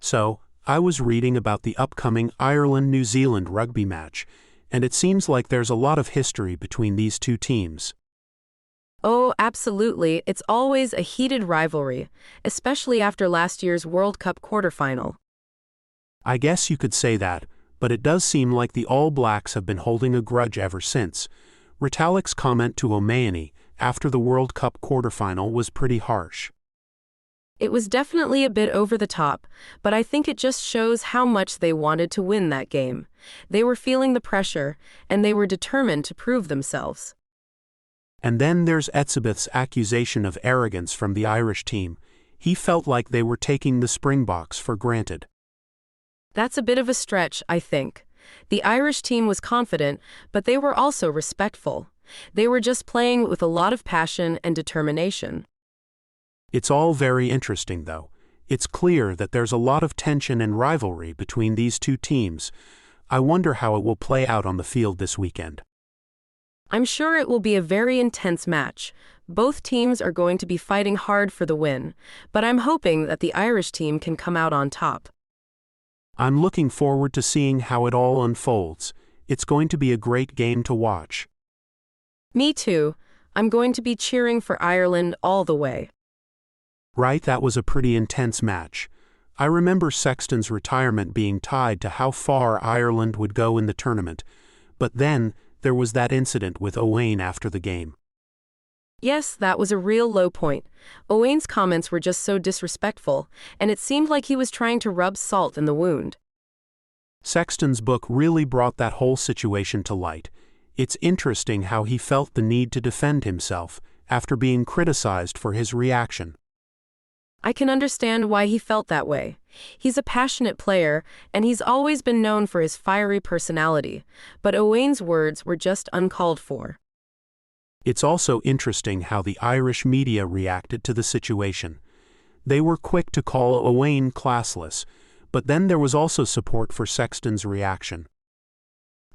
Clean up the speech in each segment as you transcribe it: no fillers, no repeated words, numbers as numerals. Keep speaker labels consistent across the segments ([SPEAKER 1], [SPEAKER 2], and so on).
[SPEAKER 1] So, I was reading about the upcoming Ireland-New Zealand rugby match, and it seems like there's a lot of history between these two teams.
[SPEAKER 2] Oh, absolutely. It's always a heated rivalry, especially after last year's World Cup quarterfinal.
[SPEAKER 1] I guess you could say that, but it does seem like the All Blacks have been holding a grudge ever since. Retalic's comment to O'Mahony after the World Cup quarterfinal was pretty harsh.
[SPEAKER 2] It was definitely a bit over the top, but I think it just shows how much they wanted to win that game. They were feeling the pressure, and they were determined to prove themselves.
[SPEAKER 1] And then there's Etzebeth's accusation of arrogance from the Irish team. He felt like they were taking the Springboks for granted.
[SPEAKER 2] That's a bit of a stretch, I think. The Irish team was confident, but they were also respectful. They were just playing with a lot of passion and determination.
[SPEAKER 1] It's all very interesting, though. It's clear that there's a lot of tension and rivalry between these two teams. I wonder how it will play out on the field this weekend.
[SPEAKER 2] I'm sure it will be a very intense match. Both teams are going to be fighting hard for the win, but I'm hoping that the Irish team can come out on top.
[SPEAKER 1] I'm looking forward to seeing how it all unfolds. It's going to be a great game to watch.
[SPEAKER 2] Me too. I'm going to be cheering for Ireland all the way.
[SPEAKER 1] Right, that was a pretty intense match. I remember Sexton's retirement being tied to how far Ireland would go in the tournament, but then there was that incident with Owain after the game.
[SPEAKER 2] Yes, that was a real low point. Owain's comments were just so disrespectful, and it seemed like he was trying to rub salt in the wound.
[SPEAKER 1] Sexton's book really brought that whole situation to light. It's interesting how he felt the need to defend himself after being criticized for his reaction.
[SPEAKER 2] I can understand why he felt that way. He's a passionate player, and he's always been known for his fiery personality, but Owain's words were just uncalled for.
[SPEAKER 1] It's also interesting how the Irish media reacted to the situation. They were quick to call Owain classless, but then there was also support for Sexton's reaction.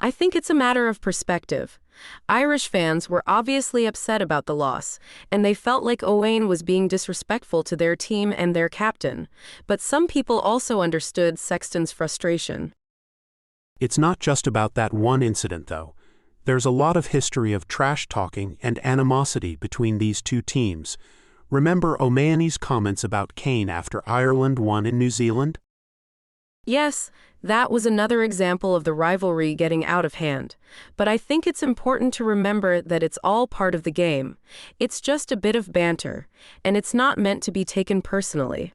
[SPEAKER 2] I think it's a matter of perspective. Irish fans were obviously upset about the loss, and they felt like Owain was being disrespectful to their team and their captain, but some people also understood Sexton's frustration.
[SPEAKER 1] It's not just about that one incident, though. There's a lot of history of trash-talking and animosity between these two teams. Remember O'Mahony's comments about Kane after Ireland won in New Zealand?
[SPEAKER 2] Yes, that was another example of the rivalry getting out of hand. But I think it's important to remember that it's all part of the game. It's just a bit of banter, and it's not meant to be taken personally.